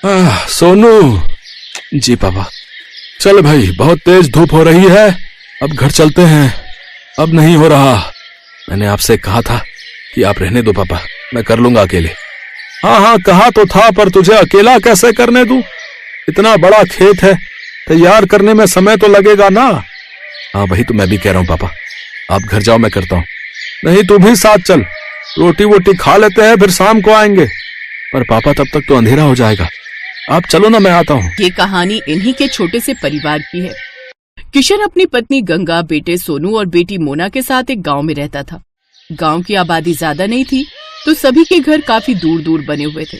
सोनू। जी पापा। चल भाई, बहुत तेज धूप हो रही है, अब घर चलते हैं। अब नहीं हो रहा। मैंने आपसे कहा था कि आप रहने दो पापा, मैं कर लूंगा अकेले। हाँ हाँ, कहा तो था, पर तुझे अकेला कैसे करने दूं? इतना बड़ा खेत है, तैयार करने में समय तो लगेगा ना। हाँ वही तो मैं भी कह रहा हूँ पापा, आप घर जाओ, मैं करता हूँ। नहीं तू भी साथ चल, रोटी वोटी खा लेते हैं, फिर शाम को आएंगे। पर पापा तब तक तो अंधेरा हो जाएगा, आप चलो ना, मैं आता हूँ। ये कहानी इन्हीं के छोटे से परिवार की है। किशन अपनी पत्नी गंगा, बेटे सोनू और बेटी मोना के साथ एक गांव में रहता था। गांव की आबादी ज्यादा नहीं थी, तो सभी के घर काफी दूर दूर बने हुए थे।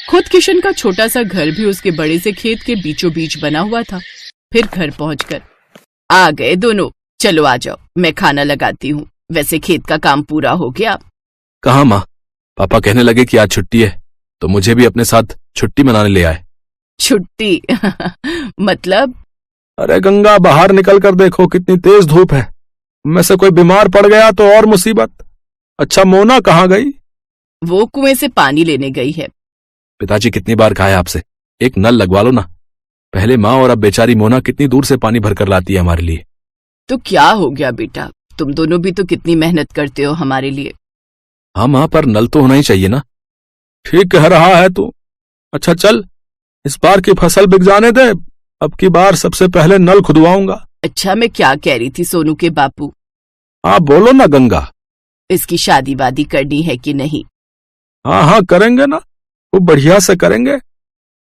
खुद किशन का छोटा सा घर भी उसके बड़े से खेत के बीचों बीच बना हुआ था। फिर घर पहुंचकर आ गए दोनों, चलो आ जाओ, मैं खाना लगाती हूँ। वैसे खेत का काम पूरा हो गया। कहाँ माँ? पापा कहने लगे कि आज छुट्टी है, तो मुझे भी अपने साथ छुट्टी मनाने ले आए। छुट्टी? मतलब? अरे गंगा, बाहर निकल कर देखो कितनी तेज धूप है, में से कोई बीमार पड़ गया तो और मुसीबत। अच्छा मोना कहाँ गई? वो कुएं से पानी लेने गई है। पिताजी कितनी बार कहा है आपसे, एक नल लगवा लो ना। पहले माँ और अब बेचारी मोना कितनी दूर से पानी भरकर लाती है हमारे लिए। तो क्या हो गया बेटा, तुम दोनों भी तो कितनी मेहनत करते हो हमारे लिए। हाँ माँ, पर नल तो होना ही चाहिए ना। ठीक कह रहा है तू। अच्छा चल, इस बार की फसल बिक जाने दे, अब की बार सबसे पहले नल खुदवाऊंगा। अच्छा मैं क्या कह रही थी सोनू के बापू? हाँ बोलो ना गंगा। इसकी शादी वादी करनी है कि नहीं? हाँ हाँ करेंगे ना, वो बढ़िया से करेंगे।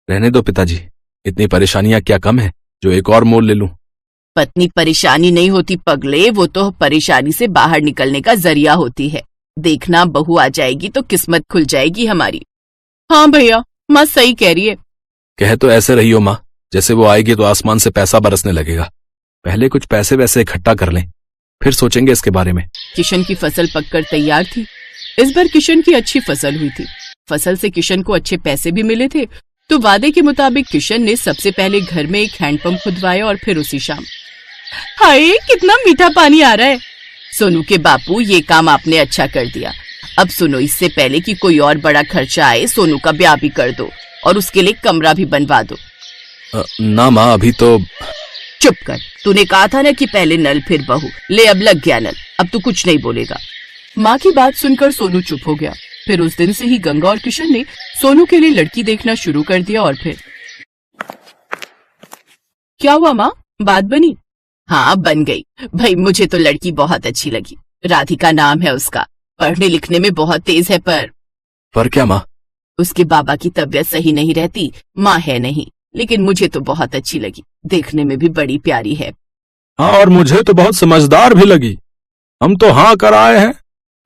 रहने दो पिताजी, इतनी परेशानियां क्या कम है जो एक और मोल ले लूं। पत्नी परेशानी नहीं होती पगले, वो तो परेशानी से बाहर निकलने का जरिया होती है। देखना बहू आ जाएगी तो किस्मत खुल जाएगी हमारी। हाँ भैया, माँ सही कह रही है। कह तो ऐसे रही हो माँ, जैसे वो आएगी तो आसमान से पैसा बरसने लगेगा। पहले कुछ पैसे वैसे इकट्ठा कर लें, फिर सोचेंगे इसके बारे में। किशन की फसल पककर तैयार थी। इस बार किशन की अच्छी फसल हुई थी। फसल से किशन को अच्छे पैसे भी मिले थे, तो वादे के मुताबिक किशन ने सबसे पहले घर में एक हैंडपंप खुदवाया और फिर उसी शाम। हाय कितना मीठा पानी आ रहा है। सोनू के बापू, ये काम आपने अच्छा कर दिया। अब सुनो, इससे पहले कि कोई और बड़ा खर्चा आए, सोनू का ब्याह भी कर दो और उसके लिए कमरा भी बनवा दो। ना माँ, अभी तो। चुप कर, तूने कहा था ना कि पहले नल फिर बहू। ले अब लग गया नल, अब तू कुछ नहीं बोलेगा। माँ की बात सुनकर सोनू चुप हो गया। फिर उस दिन से ही गंगा और किशन ने सोनू के लिए लड़की देखना शुरू कर दिया। और फिर क्या हुआ माँ, बात बनी? हाँ बन गई भाई, मुझे तो लड़की बहुत अच्छी लगी। राधिका नाम है उसका, पढ़ने लिखने में बहुत तेज है। पर क्या माँ? उसके बाबा की तबीयत सही नहीं रहती, माँ है नहीं, लेकिन मुझे तो बहुत अच्छी लगी। देखने में भी बड़ी प्यारी है। हाँ, और मुझे तो बहुत समझदार भी लगी। हम तो हाँ कर आए हैं,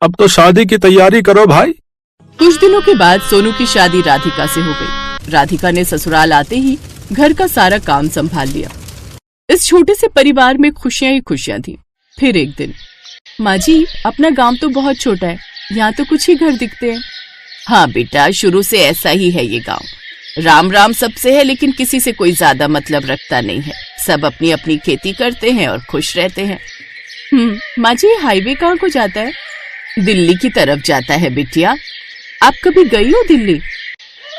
अब तो शादी की तैयारी करो भाई। कुछ दिनों के बाद सोनू की शादी राधिका से हो गई। राधिका ने ससुराल आते ही घर का सारा काम संभाल लिया। इस छोटे से परिवार में खुशियां ही खुशियां थी। फिर एक दिन, माँ जी अपना गांव तो बहुत छोटा है, यहाँ तो कुछ ही घर दिखते हैं। हाँ बेटा, शुरू से ऐसा ही है ये गांव। राम राम सबसे है, लेकिन किसी से कोई ज्यादा मतलब रखता नहीं है। सब अपनी अपनी खेती करते हैं और खुश रहते हैं। माँ जी, हाईवे कहाँ को जाता है? दिल्ली की तरफ जाता है बिटिया। आप कभी गई हो दिल्ली?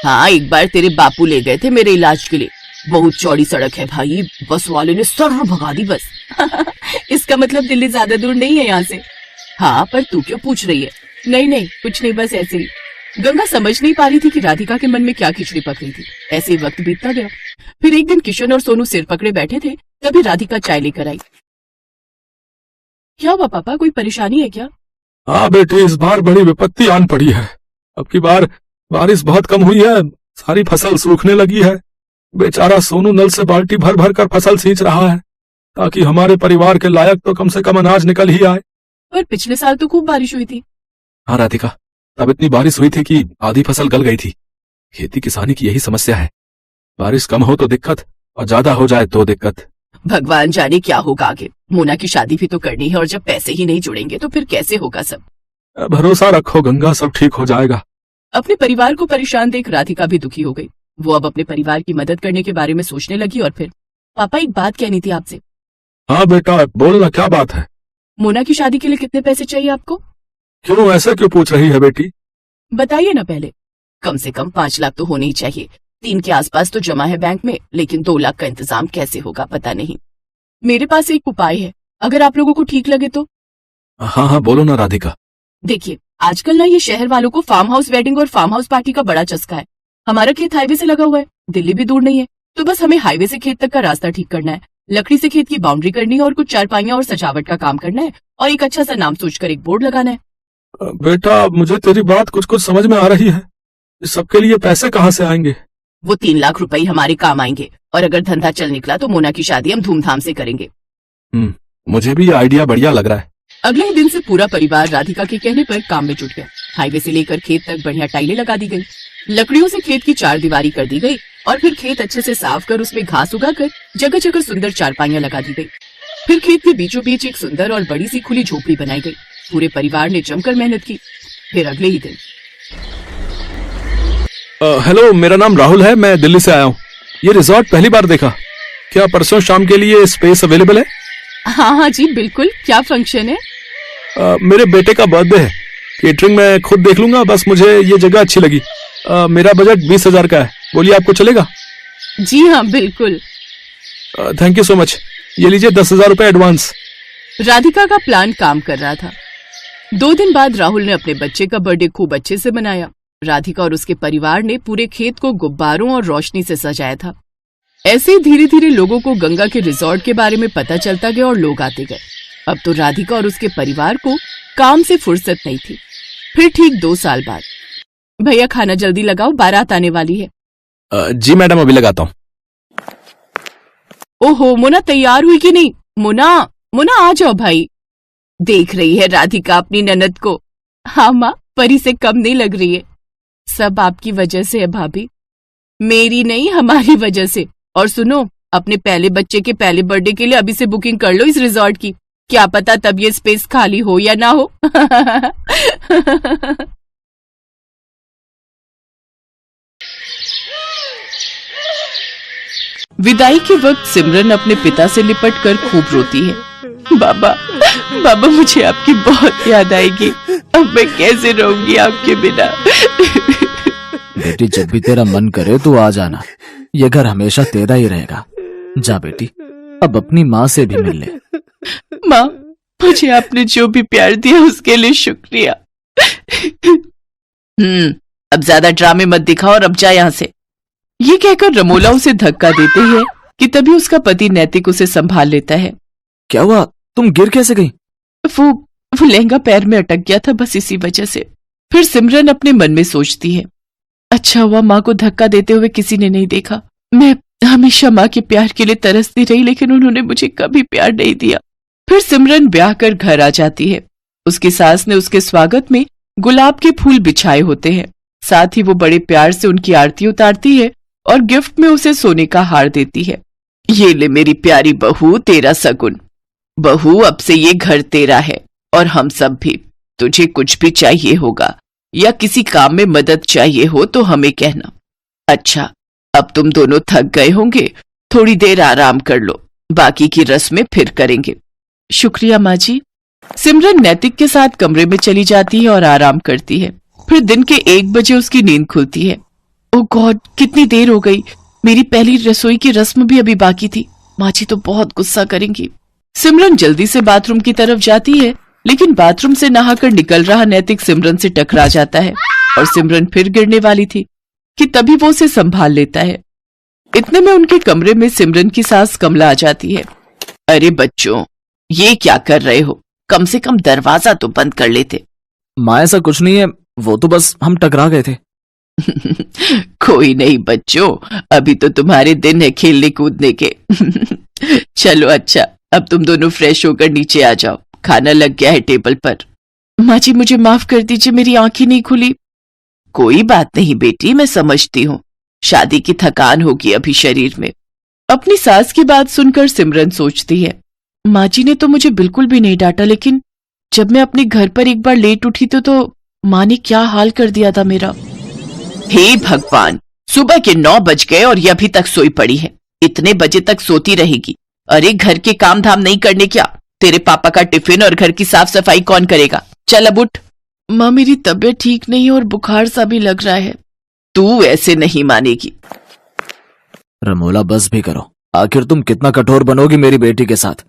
हाँ, एक बार तेरे बापू ले गए थे मेरे इलाज के लिए। बहुत चौड़ी सड़क है भाई, बस वाले ने सर भगा दी बस। इसका मतलब दिल्ली ज्यादा दूर नहीं है यहाँ से। हाँ, पर तू क्यों पूछ रही है? नहीं नहीं, कुछ नहीं, बस ऐसे ही। गंगा समझ नहीं पा रही थी कि राधिका के मन में क्या खिचड़ी पक रही थी। ऐसे ही वक्त बीतता गया। फिर एक दिन किशन और सोनू सिर पकड़े बैठे थे, तभी राधिका चाय लेकर आई। क्या हुआ पापा, कोई परेशानी है क्या? हाँ बेटी, इस बार बड़ी विपत्ति आन पड़ी है। अब की बार बारिश बहुत कम हुई है, सारी फसल सूखने लगी है। बेचारा सोनू नल से बाल्टी भर भर कर फसल सींच रहा है, ताकि हमारे परिवार के लायक तो कम से कम अनाज निकल ही आए। पर पिछले साल तो खूब बारिश हुई थी। हाँ राधिका, तब इतनी बारिश हुई थी कि आधी फसल गल गई थी। खेती किसानी की यही समस्या है, बारिश कम हो तो दिक्कत और ज्यादा हो जाए तो दिक्कत। भगवान जाने क्या होगा आगे। मोना की शादी भी तो करनी है, और जब पैसे ही नहीं जुड़ेंगे तो फिर कैसे होगा सब। भरोसा रखो गंगा, सब ठीक हो जाएगा। अपने परिवार को परेशान देख राधिका भी दुखी हो गई। वो अब अपने परिवार की मदद करने के बारे में सोचने लगी। और फिर, पापा एक बात कहनी थी आपसे। हाँ बेटा बोलना, क्या बात है? मोना की शादी के लिए कितने पैसे चाहिए आपको? क्यों, ऐसा क्यों पूछ रही है बेटी? बताइए ना पहले। कम से कम 5 लाख तो होने ही चाहिए। 3 के आसपास तो जमा है बैंक में, लेकिन 2 लाख का इंतजाम कैसे होगा पता नहीं। मेरे पास एक उपाय है, अगर आप लोगों को ठीक लगे तो। हाँ हाँ, बोलो ना राधिका। देखिए, आजकल ना ये शहर वालों को फार्म हाउस वेडिंग और फार्म हाउस पार्टी का बड़ा चस्का है। हमारा खेत हाईवे से लगा हुआ है, दिल्ली भी दूर नहीं है, तो बस हमें हाईवे से खेत तक का रास्ता ठीक करना है, लकड़ी से खेत की बाउंड्री करनी है और कुछ चारपाइयां और सजावट का काम करना है और एक अच्छा सा नाम सोचकर एक बोर्ड लगाना है। बेटा, मुझे तेरी बात कुछ कुछ समझ में आ रही है। इस सबके लिए पैसे कहाँ से आएंगे? वो 3 लाख रुपए हमारे काम आएंगे और अगर धंधा चल निकला तो मोना की शादी हम धूमधाम से करेंगे। मुझे भी ये आइडिया बढ़िया लग रहा है। अगले ही दिन से पूरा परिवार राधिका के कहने पर काम में जुट गया। हाईवे से लेकर खेत तक बढ़िया टाइलें लगा दी गई, लकड़ियों से खेत की 4 दीवारी कर दी गई और फिर खेत अच्छे से साफ कर उसमें घास उगाकर जगह जगह सुंदर चारपाइयां लगा दी गई। फिर खेत के बीचों बीच एक सुंदर और बड़ी सी खुली झोपड़ी बनाई गई। पूरे परिवार ने जमकर मेहनत की। फिर अगले ही दिन, हेलो, मेरा नाम राहुल है, मैं दिल्ली से आया हूँ। ये रिजॉर्ट पहली बार देखा। क्या परसों शाम के लिए स्पेस अवेलेबल है? हाँ हाँ जी बिल्कुल। क्या फंक्शन है? मेरे बेटे का बर्थडे है। केटरिंग मैं खुद देख लूंगा, बस मुझे ये जगह अच्छी लगी। मेरा बजट 20,000 का है। बोलिए, आपको चलेगा? जी हाँ बिल्कुल। Thank you so much. ये लीजिए 10,000 रुपए एडवांस। राधिका का प्लान काम कर रहा था। 2 दिन बाद राहुल ने अपने बच्चे का बर्थडे खूब अच्छे से मनाया। राधिका और उसके परिवार ने पूरे खेत को गुब्बारों और रोशनी से सजाया था। ऐसे ही धीरे धीरे लोगों को गंगा के रिजॉर्ट के बारे में पता चलता गया और लोग आते गए। अब तो राधिका और उसके परिवार को काम से फुर्सत नहीं थी। फिर ठीक 2 साल बाद, भैया खाना जल्दी लगाओ, बारात आने वाली है। जी मैडम, अभी लगाता हूँ। ओहो, मोना तैयार हुई कि नहीं? मोना, मोना आ जाओ भाई। देख रही है राधिका अपनी ननद को? हाँ माँ, परी से कम नहीं लग रही है। सब आपकी वजह से है भाभी, मेरी नहीं हमारी वजह से। और सुनो, अपने पहले बच्चे के पहले बर्थडे के लिए अभी से बुकिंग कर लो इस रिजॉर्ट की। क्या पता तब ये स्पेस खाली हो या ना हो। विदाई के वक्त सिमरन अपने पिता से लिपट कर खूब रोती है। बाबा, बाबा मुझे आपकी बहुत याद आएगी, अब मैं कैसे रहूंगी आपके बिना। बेटी, जब भी तेरा मन करे तो आ जाना, ये घर हमेशा तेरा ही रहेगा। जा बेटी, अब अपनी माँ से भी मिल ले। माँ, मुझे आपने जो भी प्यार दिया उसके लिए शुक्रिया। अब ज्यादा ड्रामे मत दिखाओ और अब जा यहाँ से। ये कहकर रमोला उसे धक्का देते है कि तभी उसका पति नैतिक उसे संभाल लेता है। क्या हुआ? तुम गिर कैसे गई? वो लहंगा पैर में अटक गया था, बस इसी वजह से। फिर सिमरन अपने मन में सोचती है, अच्छा हुआ माँ को धक्का देते हुए किसी ने नहीं देखा। मैं हमेशा माँ के प्यार के लिए तरसती रही, लेकिन उन्होंने मुझे कभी प्यार नहीं दिया। फिर सिमरन ब्याह कर घर आ जाती है। उसकी सास ने उसके स्वागत में गुलाब के फूल बिछाए होते हैं। साथ ही वो बड़े प्यार से उनकी आरती उतारती है और गिफ्ट में उसे सोने का हार देती है। ये ले मेरी प्यारी बहू, तेरा सगुन। बहू, अब से ये घर तेरा है और हम सब भी। तुझे कुछ भी चाहिए होगा या किसी काम में मदद चाहिए हो तो हमें कहना। अच्छा, अब तुम दोनों थक गए होंगे, थोड़ी देर आराम कर लो, बाकी की रस्में फिर करेंगे। शुक्रिया माँ जी। सिमरन नैतिक के साथ कमरे में चली जाती है और आराम करती है। फिर दिन के 1 बजे उसकी नींद खुलती है। ओह गॉड, कितनी देर हो गई, मेरी पहली रसोई की रस्म भी अभी बाकी थी। माँ जी तो बहुत गुस्सा करेंगी। सिमरन जल्दी से बाथरूम की तरफ जाती है, लेकिन बाथरूम से नहाकर निकल रहा नैतिक सिमरन से टकरा जाता है और सिमरन फिर गिरने वाली थी कि तभी वो उसे संभाल लेता है। इतने में उनके कमरे में सिमरन की सास कमला आ जाती है। अरे बच्चों, ये क्या कर रहे हो? कम से कम दरवाजा तो बंद कर लेते। माँ, ऐसा कुछ नहीं है, वो तो बस हम टकरा गए थे। कोई नहीं बच्चों, अभी तो तुम्हारे दिन है खेलने कूदने के। चलो अच्छा, अब तुम दोनों फ्रेश होकर नीचे आ जाओ, खाना लग गया है टेबल पर। माँ जी मुझे माफ कर दीजिए, मेरी आंखें नहीं खुली। कोई बात नहीं बेटी, मैं समझती हूँ, शादी की थकान होगी अभी शरीर में। अपनी सास की बात सुनकर सिमरन सोचती है, माँ जी ने तो मुझे बिल्कुल भी नहीं डांटा, लेकिन जब मैं अपने घर पर एक बार लेट उठी तो माँ ने क्या हाल कर दिया था मेरा। हे भगवान, सुबह के 9 बज गए और ये अभी तक सोई पड़ी है। इतने बजे तक सोती रहेगी? अरे घर के काम धाम नहीं करने क्या? तेरे पापा का टिफिन और घर की साफ सफाई कौन करेगा? चल अब उठ। माँ, मेरी तबीयत ठीक नहीं और बुखार सा भी लग रहा है। तू ऐसे नहीं मानेगी। रमोला बस भी करो, आखिर तुम कितना कठोर बनोगी मेरी बेटी के साथ।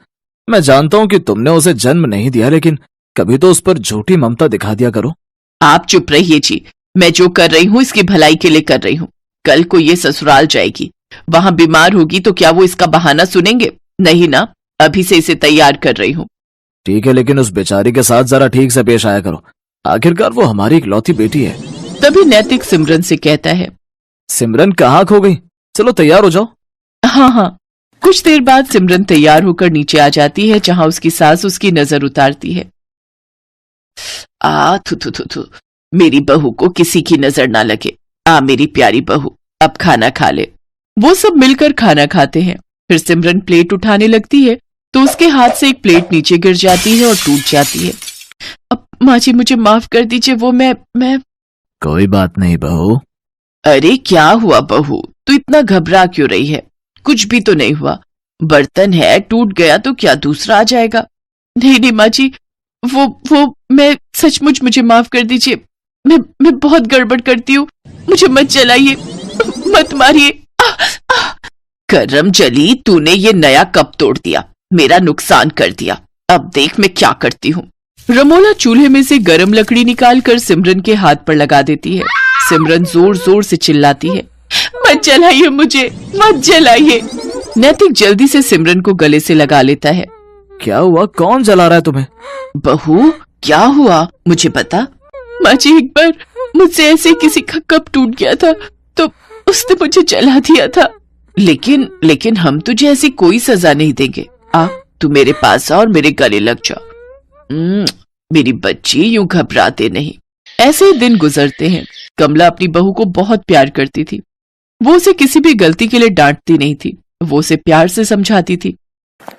मैं जानता हूं कि तुमने उसे जन्म नहीं दिया, लेकिन कभी तो उस पर झूठी ममता दिखा दिया करो। आप चुप रहिए जी, मैं जो कर रही हूँ इसकी भलाई के लिए कर रही हूँ। कल को ये ससुराल जाएगी, वहां बीमार होगी तो क्या वो इसका बहाना सुनेंगे? नहीं ना, अभी से इसे तैयार कर रही हूँ। ठीक है, लेकिन उस बेचारी के साथ जरा ठीक से पेश आया करो, आखिरकार वो हमारी इकलौती बेटी है। तभी नैतिक सिमरन से कहता है, सिमरन कहाँ खो गई? चलो तैयार हो जाओ। हाँ हाँ। कुछ देर बाद सिमरन तैयार होकर नीचे आ जाती है, जहां उसकी सास उसकी नजर उतारती है। थू थू थू थू, मेरी बहू को किसी की नजर ना लगे। मेरी प्यारी बहू, अब खाना खा ले। वो सब मिलकर खाना खाते हैं। फिर सिमरन प्लेट उठाने लगती है तो उसके हाथ से एक प्लेट नीचे गिर जाती है और टूट जाती है। अब माँ जी मुझे माफ कर दीजिए, वो मैं कोई बात नहीं बहू। अरे क्या हुआ बहू, तू इतना घबरा क्यों रही है? कुछ भी तो नहीं हुआ, बर्तन है, टूट गया तो क्या दूसरा आ जाएगा। नहीं नहीं माँ जी, वो मैं सचमुच, मुझे माफ कर दीजिए। मैं बहुत गड़बड़ करती हूँ, मुझे मत जलाइए, मत मारिए। करम जली, तूने ये नया कप तोड़ दिया, मेरा नुकसान कर दिया। अब देख मैं क्या करती हूँ। रमोला चूल्हे में से गरम लकड़ी निकालकर सिमरन के हाथ पर लगा देती है। सिमरन जोर जोर से चिल्लाती है, मत जलाइए मुझे, मत जलाइए। नैतिक जल्दी से सिमरन को गले से लगा लेता है। क्या हुआ? कौन जला रहा है तुम्हें? बहू क्या हुआ मुझे बता। माँ जी, एक बार मुझसे ऐसे किसी का कप टूट गया था तो उसने मुझे जला दिया था। लेकिन हम तुझे ऐसी कोई सजा नहीं देंगे। तू मेरे पास आ और मेरे गले लग जा। मेरी बच्ची, यूं घबराते नहीं। ऐसे ही दिन गुजरते हैं। कमला अपनी बहू को बहुत प्यार करती थी। वो उसे किसी भी गलती के लिए डांटती नहीं थी, वो उसे प्यार से समझाती थी।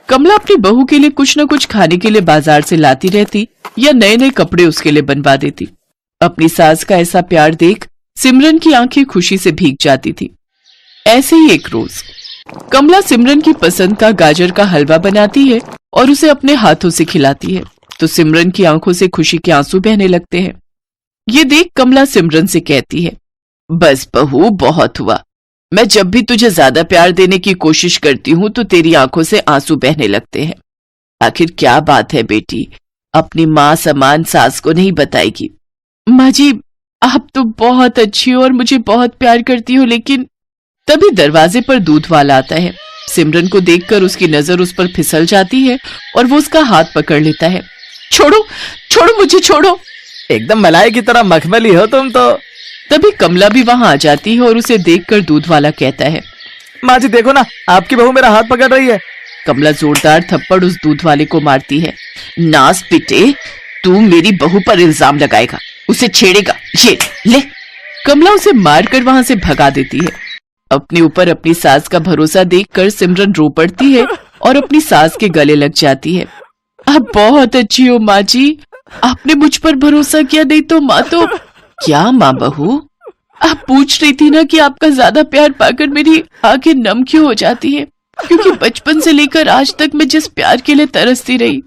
कमला अपनी बहू के लिए कुछ न कुछ खाने के लिए बाजार से लाती रहती या नए नए कपड़े उसके लिए बनवा देती। अपनी सास का ऐसा प्यार देख सिमरन की आंखें खुशी से भीग जाती थी। ऐसे ही एक रोज कमला सिमरन की पसंद का गाजर का हलवा बनाती है और उसे अपने हाथों से खिलाती है, तो सिमरन की आंखों से खुशी के आंसू बहने लगते हैं। ये देख कमला सिमरन से कहती है, बस बहू बहुत हुआ। मैं जब भी तुझे ज्यादा प्यार देने की कोशिश करती हूँ तो तेरी आंखों से आंसू बहने लगते हैं। आखिर क्या बात है बेटी, अपनी माँ समान सास को नहीं बताएगी? माँ जी, आप तो बहुत अच्छी हो और मुझे बहुत प्यार करती हो, लेकिन तभी दरवाजे पर दूध वाला आता है। सिमरन को देखकर उसकी नजर उस पर फिसल जाती है और वो उसका हाथ पकड़ लेता है। छोड़ो छोड़ो मुझे, छोड़ो। एकदम मलाई की तरह मखमली हो तुम तो। तभी कमला भी वहां आ जाती है और उसे देखकर दूध वाला कहता है, माँ जी देखो ना, आपकी बहू मेरा हाथ पकड़ रही है। कमला जोरदार थप्पड़ उस दूध वाले को मारती है। नास पिटे, तू मेरी बहू पर इल्जाम लगाएगा, उसे छेड़ेगा, ये ले। कमला उसे मारकर वहां से भगा देती है। अपने ऊपर अपनी सास का भरोसा देखकर सिमरन रो पड़ती है और अपनी सास के गले लग जाती है। आप बहुत अच्छी हो माँ जी, आपने मुझ पर भरोसा किया, नहीं तो माँ तो। क्या माँ बहू, आप पूछ रही थी ना कि आपका ज्यादा प्यार पाकर मेरी आंखें नम क्यों हो जाती है? क्योंकि बचपन से लेकर आज तक मैं जिस प्यार के लिए तरसती रही,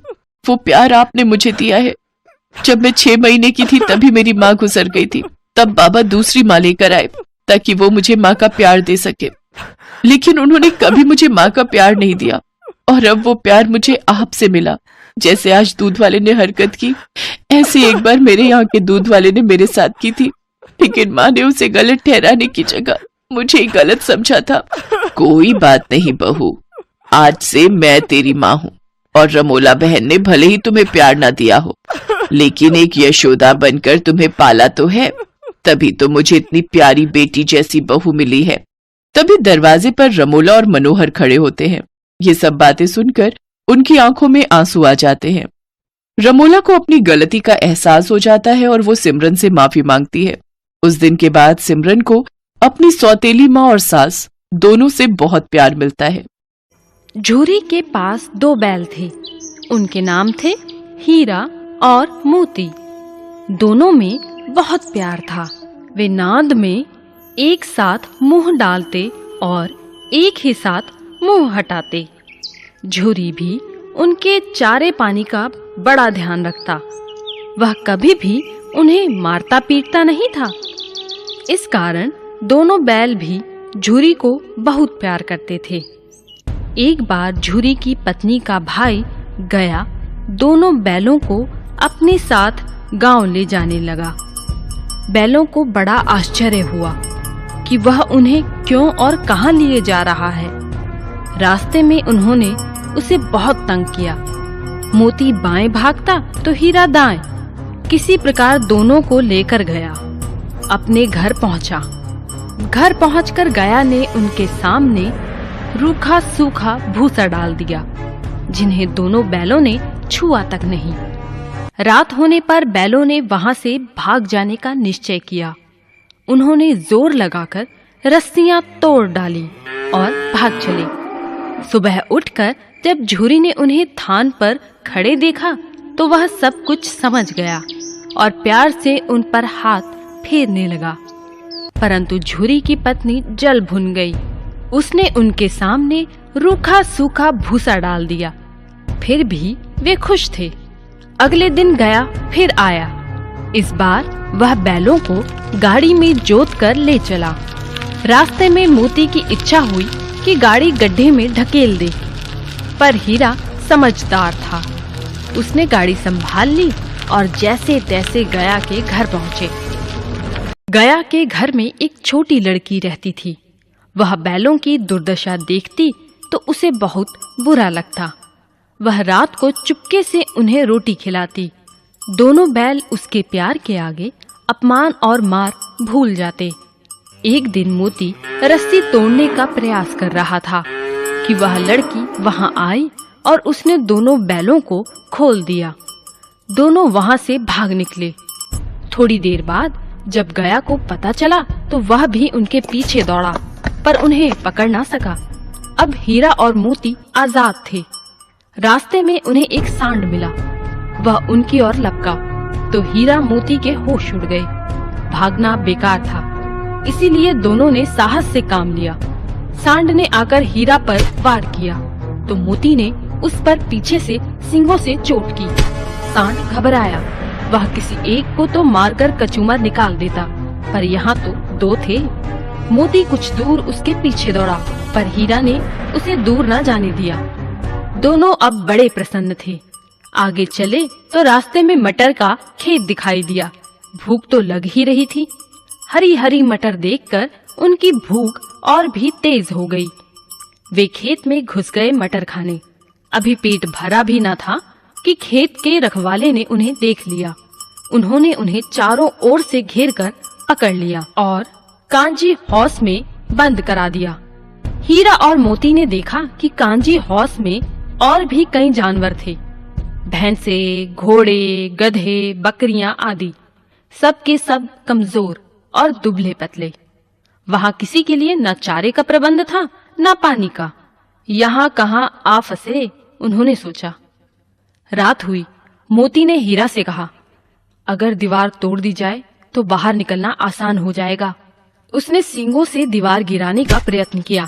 वो प्यार आपने मुझे दिया है। जब मैं 6 महीने की थी तभी मेरी माँ गुजर गई थी, तब बाबा दूसरी माँ लेकर आए ताकि वो मुझे माँ का प्यार दे सके, लेकिन उन्होंने कभी मुझे माँ का प्यार नहीं दिया और अब वो प्यार मुझे आपसे मिला। जैसे आज दूध वाले ने हरकत की, ऐसे एक बार मेरे यहाँ के दूध वाले ने मेरे साथ की थी, लेकिन माँ ने उसे गलत ठहराने की जगह मुझे ही गलत समझा था। कोई बात नहीं बहू, आज से मैं तेरी माँ हूँ और रमोला बहन ने भले ही तुम्हें प्यार ना दिया हो, लेकिन एक यशोदा बनकर तुम्हें पाला तो है, तभी तो मुझे इतनी प्यारी बेटी जैसी बहू मिली है। तभी दरवाजे पर रमोला और मनोहर खड़े होते हैं। ये सब बातें सुनकर उनकी आंखों में आंसू आ जाते हैं। रमोला को अपनी गलती का एहसास हो जाता है और वो सिमरन से माफी मांगती है। उस दिन के बाद सिमरन को अपनी सौतेली माँ और सास दोनों से बहुत प्यार मिलता है। झूरी के पास 2 बैल थे, उनके नाम थे हीरा और मोती। दोनों में बहुत प्यार था। वे नाद में एक साथ मुंह डालते और एक ही साथ मुंह हटाते। झूरी भी उनके चारे पानी का बड़ा ध्यान रखता। वह कभी भी उन्हें मारता पीटता नहीं था। इस कारण दोनों बैल भी झूरी को बहुत प्यार करते थे। एक बार झूरी की पत्नी का भाई गया दोनों बैलों को अपने साथ गांव ले जाने लगा। बैलों को बड़ा आश्चर्य हुआ कि वह उन्हें क्यों और कहां लिए जा रहा है। रास्ते में उन्होंने उसे बहुत तंग किया। मोती बाएं भागता तो हीरा दाएं। किसी प्रकार दोनों को लेकर गया। अपने घर पहुंचा। घर पहुंचकर गया ने उनके सामने रूखा सूखा भूसा डाल दिया, जिन्हें दोनों बैलों ने छुआ तक नहीं। रात होने पर बैलों ने वहां से भाग जाने का निश्चय किया। उन्होंने जोर लगाकर रस्सियां तोड़ डाली और भाग चले। सुबह उठकर जब झूरी ने उन्हें थान पर खड़े देखा तो वह सब कुछ समझ गया और प्यार से उन पर हाथ फेरने लगा। परंतु झूरी की पत्नी जल भुन गई। उसने उनके सामने रूखा सूखा भूसा डाल दिया। फिर भी वे खुश थे। अगले दिन गया फिर आया। इस बार वह बैलों को गाड़ी में जोत कर ले चला। रास्ते में मोती की इच्छा हुई कि गाड़ी गड्ढे में ढकेल दे, पर हीरा समझदार था। उसने गाड़ी संभाल ली और जैसे तैसे गया के घर पहुंचे। गया के घर में एक छोटी लड़की रहती थी। वह बैलों की दुर्दशा देखती तो उसे बहुत बुरा लगता। वह रात को चुपके से उन्हें रोटी खिलाती। दोनों बैल उसके प्यार के आगे अपमान और मार भूल जाते। एक दिन मोती रस्सी तोड़ने का प्रयास कर रहा था कि वह लड़की वहां आई और उसने दोनों बैलों को खोल दिया। दोनों वहां से भाग निकले। थोड़ी देर बाद जब गया को पता चला तो वह भी उनके पीछे दौड़ा, पर उन्हें पकड़ ना सका। अब हीरा और मोती आजाद थे। रास्ते में उन्हें एक सांड मिला। वह उनकी ओर लपका तो हीरा मोती के होश उड़ गए। भागना बेकार था, इसीलिए दोनों ने साहस से काम लिया। सांड ने आकर हीरा पर वार किया तो मोती ने उस पर पीछे से सींगों से चोट की। सांड घबराया। वह किसी एक को तो मारकर कचूमर निकाल देता, पर यहाँ तो दो थे। मोती कुछ दूर उसके पीछे दौड़ा, पर हीरा ने उसे दूर न जाने दिया। दोनों अब बड़े प्रसन्न थे। आगे चले तो रास्ते में मटर का खेत दिखाई दिया। भूख तो लग ही रही थी। हरी हरी मटर देखकर उनकी भूख और भी तेज हो गई। वे खेत में घुस गए मटर खाने। अभी पेट भरा भी न था कि खेत के रखवाले ने उन्हें देख लिया। उन्होंने उन्हें चारों ओर से घेरकर पकड़ लिया और कांजी हौस में बंद करा दिया। हीरा और मोती ने देखा कि कांजी हौस में और भी कई जानवर थे। भैंसे, घोड़े, गधे, बकरियां आदि, सब के सब कमजोर और दुबले पतले। वहां किसी के लिए न चारे का प्रबंध था न पानी का। यहाँ कहाँ आ फंसे, उन्होंने सोचा। रात हुई। मोती ने हीरा से कहा, अगर दीवार तोड़ दी जाए तो बाहर निकलना आसान हो जाएगा। उसने सींगों से दीवार गिराने का प्रयत्न किया।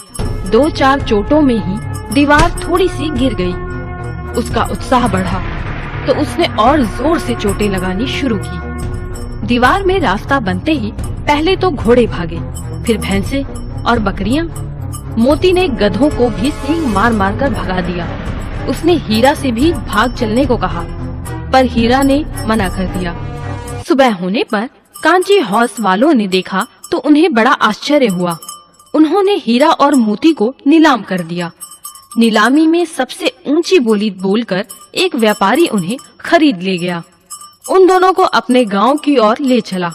2-4 चोटों में ही दीवार थोड़ी सी गिर गई। उसका उत्साह बढ़ा तो उसने और जोर से चोटें लगानी शुरू की। दीवार में रास्ता बनते ही पहले तो घोड़े भागे, फिर भैंसे और बकरियां। मोती ने गधों को भी सींग मार मार कर भगा दिया। उसने हीरा से भी भाग चलने को कहा, पर हीरा ने मना कर दिया। सुबह होने पर कांची हौस वालों ने देखा तो उन्हें बड़ा आश्चर्य हुआ। उन्होंने हीरा और मोती को नीलाम कर दिया। नीलामी में सबसे ऊंची बोली बोलकर एक व्यापारी उन्हें खरीद ले गया। उन दोनों को अपने गांव की ओर ले चला।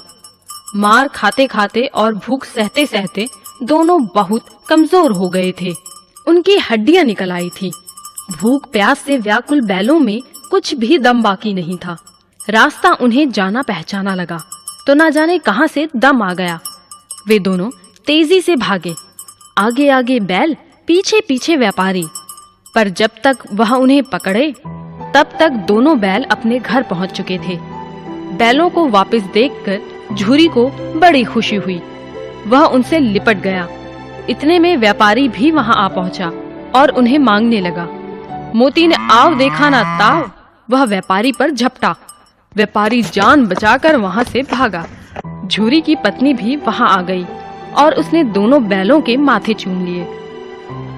मार खाते खाते और भूख सहते सहते दोनों बहुत कमजोर हो गए थे। उनकी हड्डियां निकल आई थी। भूख प्यास से व्याकुल बैलों में कुछ भी दम बाकी नहीं था। रास्ता उन्हें जाना पहचाना लगा तो न जाने कहां से दम आ गया। वे दोनों तेजी से भागे, आगे आगे बैल, पीछे पीछे व्यापारी। पर जब तक वह उन्हें पकड़े तब तक दोनों बैल अपने घर पहुंच चुके थे। बैलों को वापस देखकर झूरी को बड़ी खुशी हुई। वह उनसे लिपट गया। इतने में व्यापारी भी वहां आ पहुंचा और उन्हें मांगने लगा। मोती ने आव देखा ना ताव, वह व्यापारी पर झपटा। व्यापारी जान बचाकर वहां से भागा। झूरी की पत्नी भी वहां आ गई। और उसने दोनों बैलों के माथे चूम लिए।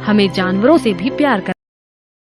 हमें जानवरों से भी प्यार करना